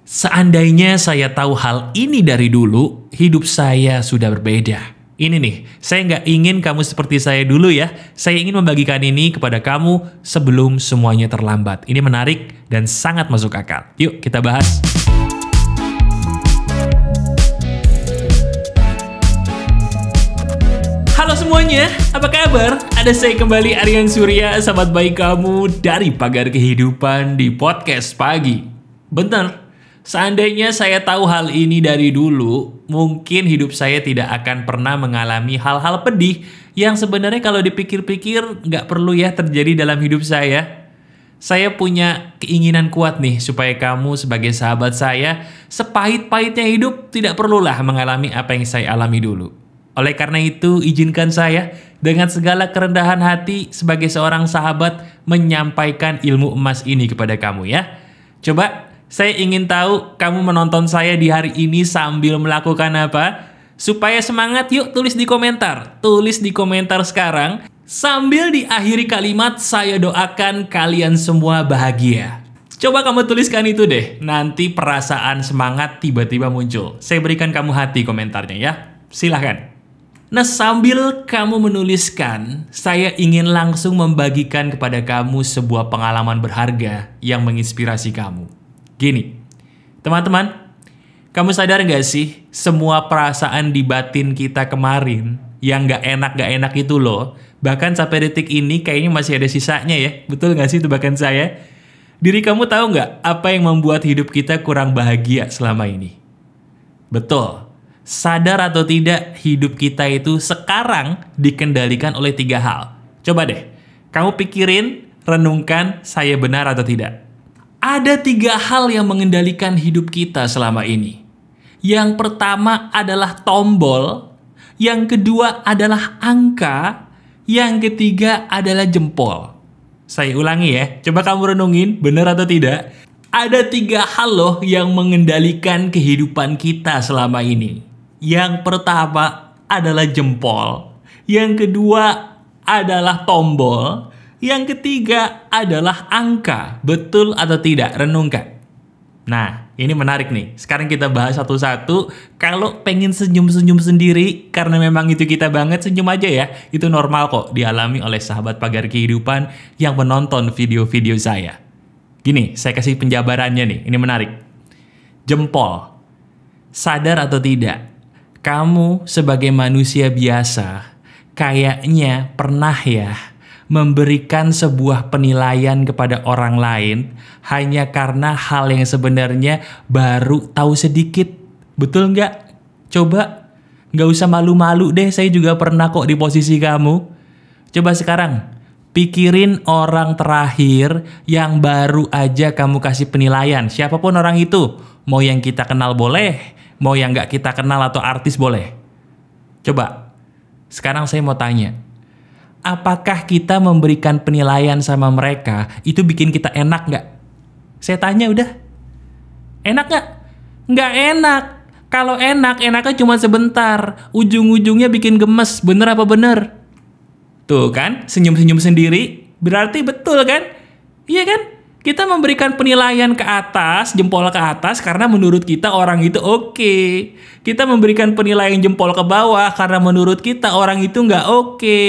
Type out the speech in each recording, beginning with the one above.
Seandainya saya tahu hal ini dari dulu, hidup saya sudah berbeda. Ini nih, saya nggak ingin kamu seperti saya dulu ya. Saya ingin membagikan ini kepada kamu sebelum semuanya terlambat. Ini menarik dan sangat masuk akal. Yuk kita bahas. Halo semuanya, apa kabar? Ada saya kembali Aryan Surya, sahabat baik kamu dari Pagar Kehidupan di Podcast Pagi. Bener. Seandainya saya tahu hal ini dari dulu, mungkin hidup saya tidak akan pernah mengalami hal-hal pedih yang sebenarnya kalau dipikir-pikir nggak perlu ya terjadi dalam hidup saya. Saya punya keinginan kuat nih supaya kamu sebagai sahabat saya, sepahit-pahitnya hidup tidak perlulah mengalami apa yang saya alami dulu. Oleh karena itu, izinkan saya dengan segala kerendahan hati sebagai seorang sahabat menyampaikan ilmu emas ini kepada kamu ya. Coba saya ingin tahu kamu menonton saya di hari ini sambil melakukan apa? Supaya semangat yuk tulis di komentar. Tulis di komentar sekarang. Sambil diakhiri kalimat saya doakan kalian semua bahagia. Coba kamu tuliskan itu deh. Nanti perasaan semangat tiba-tiba muncul. Saya berikan kamu hati komentarnya ya. Silahkan. Nah sambil kamu menuliskan, saya ingin langsung membagikan kepada kamu sebuah pengalaman berharga yang menginspirasi kamu. Gini, teman-teman, kamu sadar nggak sih semua perasaan di batin kita kemarin yang nggak enak itu loh, bahkan sampai detik ini kayaknya masih ada sisanya ya, betul nggak sih tebakan saya? Diri kamu tahu nggak apa yang membuat hidup kita kurang bahagia selama ini? Betul, sadar atau tidak hidup kita itu sekarang dikendalikan oleh 3 hal. Coba deh, kamu pikirin, renungkan saya benar atau tidak. Ada 3 hal yang mengendalikan hidup kita selama ini. Yang pertama adalah tombol, yang kedua adalah angka, yang ketiga adalah jempol. Saya ulangi ya, coba kamu renungin benar atau tidak. Ada 3 hal loh yang mengendalikan kehidupan kita selama ini. Yang pertama adalah jempol, yang kedua adalah tombol, yang ketiga adalah angka. Betul atau tidak? Renungkan. Nah, ini menarik nih. Sekarang kita bahas satu-satu. Kalau pengen senyum-senyum sendiri, karena memang itu kita banget, senyum aja ya. Itu normal kok dialami oleh sahabat Pagar Kehidupan yang menonton video-video saya. Gini, saya kasih penjabarannya nih. Ini menarik. Jempol. Sadar atau tidak? Kamu sebagai manusia biasa, kayaknya pernah ya memberikan sebuah penilaian kepada orang lain hanya karena hal yang sebenarnya baru tahu sedikit. Betul nggak? Coba, nggak usah malu-malu deh, saya juga pernah kok di posisi kamu. Coba sekarang, pikirin orang terakhir yang baru aja kamu kasih penilaian. Siapapun orang itu, mau yang kita kenal boleh, mau yang nggak kita kenal atau artis boleh. Coba, sekarang saya mau tanya. Apakah kita memberikan penilaian sama mereka itu bikin kita enak nggak? Saya tanya udah. Enak nggak? Nggak enak. Kalau enak, enaknya cuma sebentar. Ujung-ujungnya bikin gemes. Bener apa bener? Tuh kan, senyum-senyum sendiri. Berarti betul kan? Iya kan? Kita memberikan penilaian ke atas, jempol ke atas karena menurut kita orang itu oke. Kita memberikan penilaian jempol ke bawah karena menurut kita orang itu nggak oke.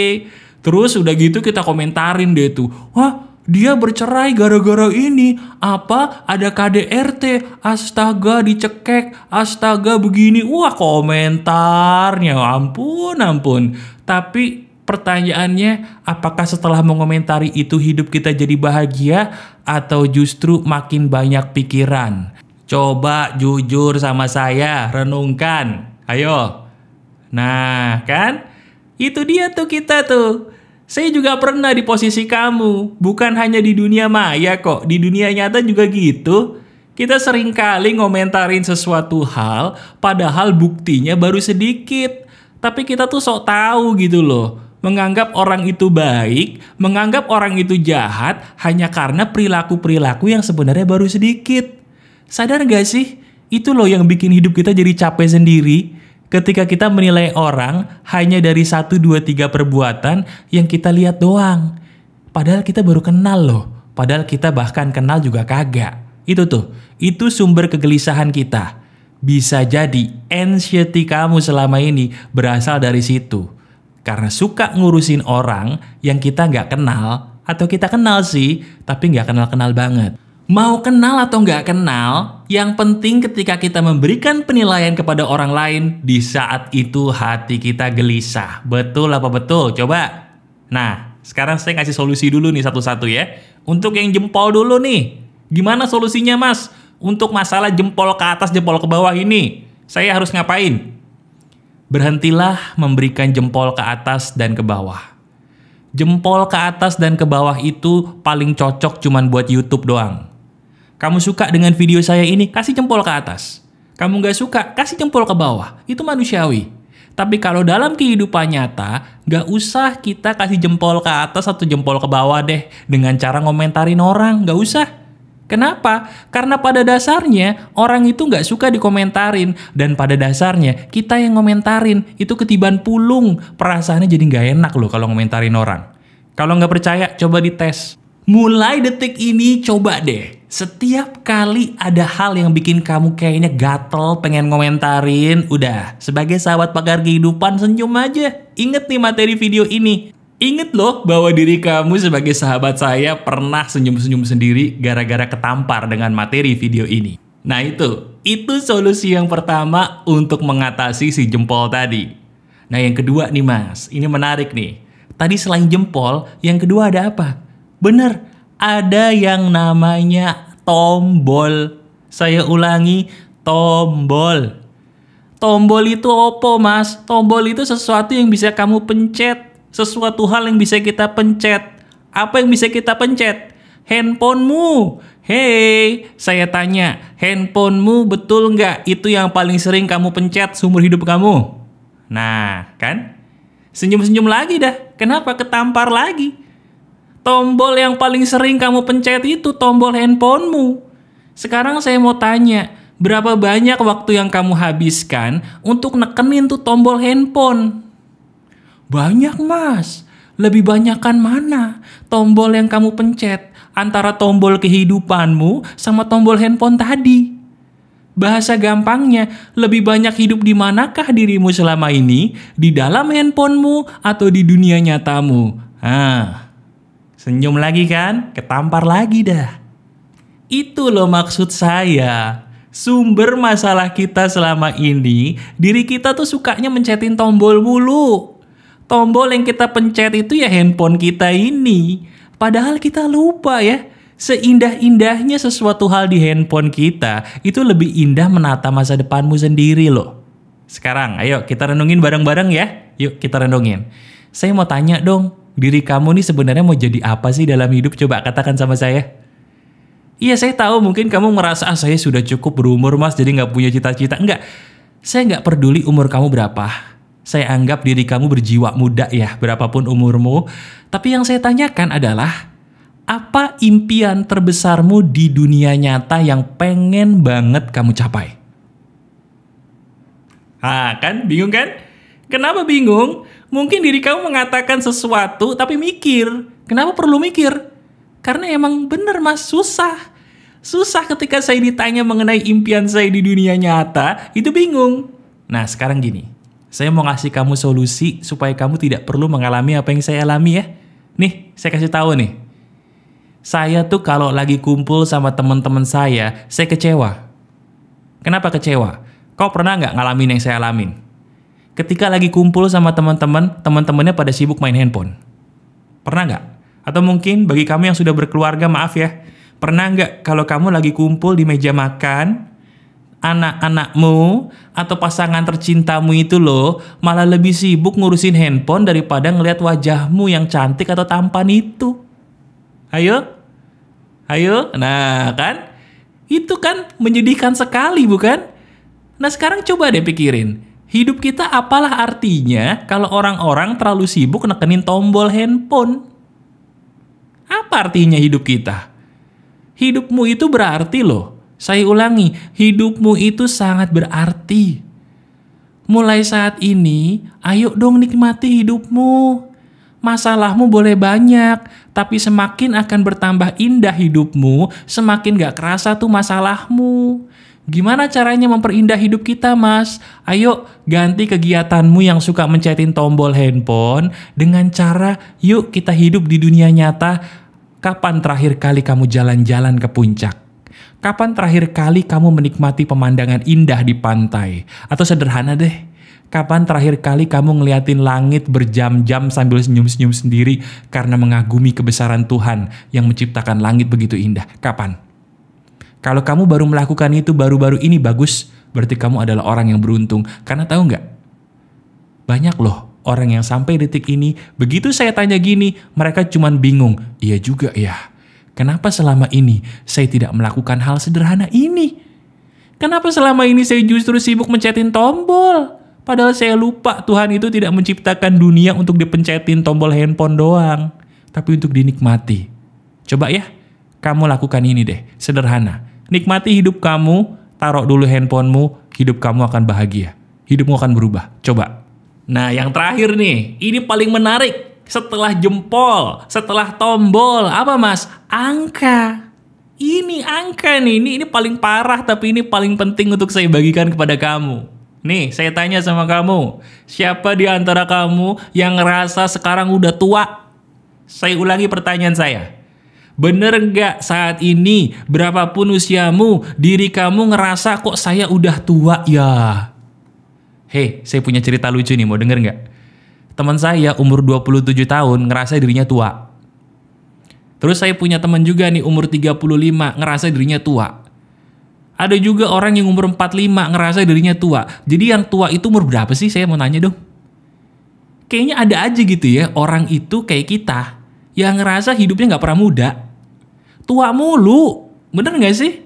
Terus udah gitu kita komentarin deh tuh. Wah, dia bercerai gara-gara ini. Apa? Ada KDRT. Astaga, dicekek. Astaga, begini. Wah, komentarnya. Ampun. Tapi pertanyaannya, apakah setelah mengomentari itu hidup kita jadi bahagia atau justru makin banyak pikiran? Coba jujur sama saya, renungkan. Ayo. Nah, kan? Itu dia tuh kita tuh. Saya juga pernah di posisi kamu. Bukan hanya di dunia maya kok. Di dunia nyata juga gitu. Kita sering kali ngomentarin sesuatu hal, padahal buktinya baru sedikit. Tapi kita tuh sok tahu gitu loh. Menganggap orang itu baik, menganggap orang itu jahat, hanya karena perilaku-perilaku yang sebenarnya baru sedikit. Sadar gak sih? Itu loh yang bikin hidup kita jadi capek sendiri. Ketika kita menilai orang hanya dari 1, 2, 3 perbuatan yang kita lihat doang. Padahal kita baru kenal loh. Padahal kita bahkan kenal juga kagak. Itu sumber kegelisahan kita. Bisa jadi anxiety kamu selama ini berasal dari situ. Karena suka ngurusin orang yang kita nggak kenal, atau kita kenal sih, tapi nggak kenal-kenal banget. Mau kenal atau nggak kenal, yang penting ketika kita memberikan penilaian kepada orang lain, di saat itu hati kita gelisah. Betul apa betul? Coba. Nah, sekarang saya ngasih solusi dulu nih satu-satu ya. Untuk yang jempol dulu nih. Gimana solusinya mas? Untuk masalah jempol ke atas, jempol ke bawah ini, saya harus ngapain? Berhentilah memberikan jempol ke atas dan ke bawah. Jempol ke atas dan ke bawah itu paling cocok cuman buat YouTube doang. Kamu suka dengan video saya ini, kasih jempol ke atas. Kamu nggak suka, kasih jempol ke bawah. Itu manusiawi. Tapi kalau dalam kehidupan nyata, nggak usah kita kasih jempol ke atas atau jempol ke bawah deh dengan cara ngomentarin orang, nggak usah. Kenapa? Karena pada dasarnya orang itu nggak suka dikomentarin, dan pada dasarnya kita yang ngomentarin itu ketiban pulung. Perasaannya jadi nggak enak loh kalau ngomentarin orang. Kalau nggak percaya, coba dites. Mulai detik ini coba deh. Setiap kali ada hal yang bikin kamu kayaknya gatel pengen ngomentarin, udah, sebagai sahabat pagar kehidupan senyum aja. Ingat nih materi video ini. Ingat loh bahwa diri kamu sebagai sahabat saya pernah senyum-senyum sendiri gara-gara ketampar dengan materi video ini. Nah itu solusi yang pertama untuk mengatasi si jempol tadi. Nah yang kedua nih mas, ini menarik nih. Tadi selain jempol, yang kedua ada apa? Bener, ada yang namanya tombol. Saya ulangi, tombol. Tombol itu apa mas? Tombol itu sesuatu yang bisa kamu pencet. Sesuatu hal yang bisa kita pencet. Apa yang bisa kita pencet? Handphonemu. Hei, saya tanya, handphonemu betul nggak itu yang paling sering kamu pencet seumur hidup kamu? Nah, kan? Senyum-senyum lagi dah. Kenapa ketampar lagi? Tombol yang paling sering kamu pencet itu tombol handphonemu. Sekarang saya mau tanya, berapa banyak waktu yang kamu habiskan untuk nekenin tuh tombol handphone? Banyak mas. Lebih banyakan mana tombol yang kamu pencet antara tombol kehidupanmu sama tombol handphone tadi? Bahasa gampangnya, lebih banyak hidup di manakah dirimu selama ini? Di dalam handphonemu atau di dunia nyatamu? Senyum lagi kan? Ketampar lagi dah. Itu loh maksud saya. Sumber masalah kita selama ini, diri kita tuh sukanya mencetin tombol mulu. Tombol yang kita pencet itu ya handphone kita ini. Padahal kita lupa ya. Seindah-indahnya sesuatu hal di handphone kita, itu lebih indah menata masa depanmu sendiri loh. Sekarang ayo kita renungin bareng-bareng ya. Yuk kita renungin. Saya mau tanya dong. Diri kamu nih sebenarnya mau jadi apa sih dalam hidup? Coba katakan sama saya. Iya saya tahu mungkin kamu ngerasa saya sudah cukup berumur mas jadi gak punya cita-cita. Enggak, saya gak peduli umur kamu berapa. Saya anggap diri kamu berjiwa muda ya berapapun umurmu. Tapi yang saya tanyakan adalah apa impian terbesarmu di dunia nyata yang pengen banget kamu capai? Kan bingung kan? Kenapa bingung? Mungkin diri kamu mengatakan sesuatu tapi mikir. Kenapa perlu mikir? Karena emang bener mas, susah. Susah ketika saya ditanya mengenai impian saya di dunia nyata, itu bingung. Nah sekarang gini, saya mau ngasih kamu solusi supaya kamu tidak perlu mengalami apa yang saya alami ya. Nih, saya kasih tahu nih. Saya tuh kalau lagi kumpul sama teman-teman saya kecewa. Kenapa kecewa? Kau pernah nggak ngalamin yang saya alamin? Ketika lagi kumpul sama teman-temannya pada sibuk main handphone. Pernah nggak? Atau mungkin bagi kamu yang sudah berkeluarga, maaf ya. Pernah nggak kalau kamu lagi kumpul di meja makan, anak-anakmu atau pasangan tercintamu itu loh, malah lebih sibuk ngurusin handphone daripada ngelihat wajahmu yang cantik atau tampan itu. Ayo? Nah kan? Itu kan menyedihkan sekali bukan? Nah sekarang coba deh pikirin. Hidup kita apalah artinya kalau orang-orang terlalu sibuk nekenin tombol handphone? Apa artinya hidup kita? Hidupmu itu berarti loh. Saya ulangi, hidupmu itu sangat berarti. Mulai saat ini, ayo dong nikmati hidupmu. Masalahmu boleh banyak, tapi semakin akan bertambah indah hidupmu, semakin gak kerasa tuh masalahmu. Gimana caranya memperindah hidup kita, Mas? Ayo ganti kegiatanmu yang suka mencetin tombol handphone dengan cara, yuk kita hidup di dunia nyata. Kapan terakhir kali kamu jalan-jalan ke puncak? Kapan terakhir kali kamu menikmati pemandangan indah di pantai? Atau sederhana deh, kapan terakhir kali kamu ngeliatin langit berjam-jam sambil senyum-senyum sendiri karena mengagumi kebesaran Tuhan yang menciptakan langit begitu indah? Kapan? Kalau kamu baru melakukan itu baru-baru ini, bagus. Berarti kamu adalah orang yang beruntung. Karena tahu nggak? Banyak loh orang yang sampai detik ini, begitu saya tanya gini, mereka cuman bingung. Iya juga ya. Kenapa selama ini saya tidak melakukan hal sederhana ini? Kenapa selama ini saya justru sibuk mencetin tombol? Padahal saya lupa Tuhan itu tidak menciptakan dunia untuk dipencetin tombol handphone doang, tapi untuk dinikmati. Coba ya, kamu lakukan ini deh, sederhana. Nikmati hidup kamu, taruh dulu handphonemu, hidup kamu akan bahagia. Hidupmu akan berubah. Coba. Nah, yang terakhir nih, ini paling menarik. Setelah jempol, setelah tombol, apa Mas? Angka. Ini angka nih, ini paling parah tapi ini paling penting untuk saya bagikan kepada kamu. Nih, saya tanya sama kamu, siapa di antara kamu yang ngerasa sekarang udah tua? Saya ulangi pertanyaan saya. Bener nggak saat ini, berapapun usiamu, diri kamu ngerasa kok saya udah tua ya? Hei, saya punya cerita lucu nih, mau denger nggak? Teman saya umur 27 tahun ngerasa dirinya tua. Terus saya punya teman juga nih umur 35 ngerasa dirinya tua. Ada juga orang yang umur 45 ngerasa dirinya tua. Jadi yang tua itu umur berapa sih? Saya mau nanya dong. Kayaknya ada aja gitu ya, orang itu kayak kita, yang ngerasa hidupnya gak pernah muda. Tua mulu, bener gak sih?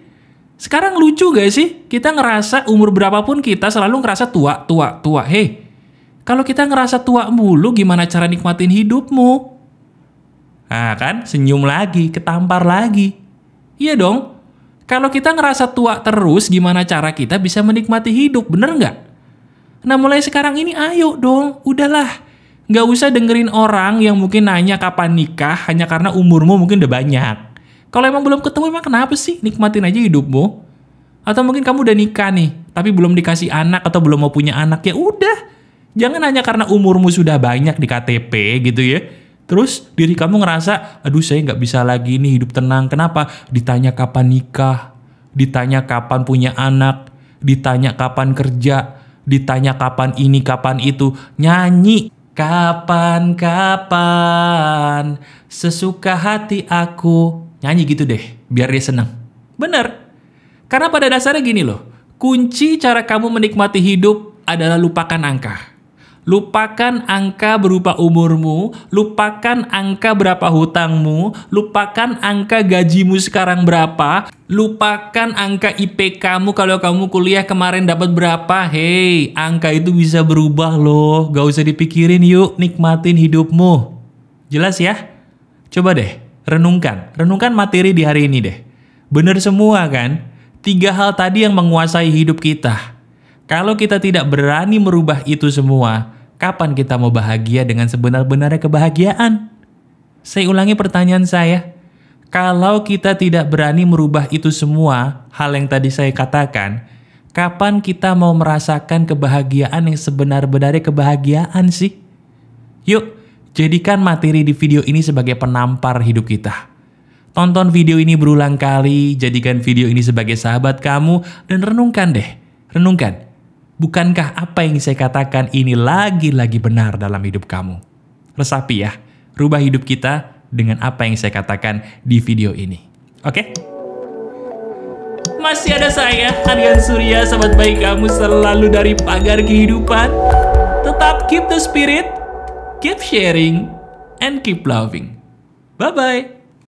Sekarang lucu gak sih? Kita ngerasa umur berapapun kita selalu ngerasa tua. Hei, kalau kita ngerasa tua mulu, gimana cara nikmatin hidupmu? Nah kan, senyum lagi, ketampar lagi. Iya dong. Kalau kita ngerasa tua terus, gimana cara kita bisa menikmati hidup, bener nggak? Nah mulai sekarang ini ayo dong, udahlah. Nggak usah dengerin orang yang mungkin nanya kapan nikah hanya karena umurmu mungkin udah banyak. Kalau emang belum ketemu, emang kenapa sih? Nikmatin aja hidupmu. Atau mungkin kamu udah nikah nih, tapi belum dikasih anak atau belum mau punya anak, ya udah. Jangan hanya karena umurmu sudah banyak di KTP gitu ya. Terus diri kamu ngerasa, aduh saya nggak bisa lagi nih hidup tenang. Kenapa? Ditanya kapan nikah, ditanya kapan punya anak, ditanya kapan kerja, ditanya kapan ini, kapan itu. Nyanyi, kapan, sesuka hati aku. Nyanyi gitu deh, biar dia senang. Bener. Karena pada dasarnya gini loh, kunci cara kamu menikmati hidup adalah lupakan angka. Lupakan angka berupa umurmu, lupakan angka berapa hutangmu, lupakan angka gajimu sekarang berapa, lupakan angka IPK-mu kalau kamu kuliah kemarin dapat berapa. Hei, angka itu bisa berubah loh, gak usah dipikirin, yuk nikmatin hidupmu. Jelas ya? Coba deh, renungkan materi di hari ini deh. Bener semua kan? 3 hal tadi yang menguasai hidup kita. Kalau kita tidak berani merubah itu semua, kapan kita mau bahagia dengan sebenar-benarnya kebahagiaan? Saya ulangi pertanyaan saya. Kalau kita tidak berani merubah itu semua, hal yang tadi saya katakan, kapan kita mau merasakan kebahagiaan yang sebenar-benarnya kebahagiaan sih? Yuk, jadikan materi di video ini sebagai penampar hidup kita. Tonton video ini berulang kali, jadikan video ini sebagai sahabat kamu, dan renungkan deh. Renungkan, bukankah apa yang saya katakan ini lagi-lagi benar dalam hidup kamu? Resapi ya, rubah hidup kita dengan apa yang saya katakan di video ini. Oke? Masih ada saya, Aryan Surya, sahabat baik kamu selalu dari pagar kehidupan. Tetap keep the spirit, keep sharing, and keep loving. Bye-bye.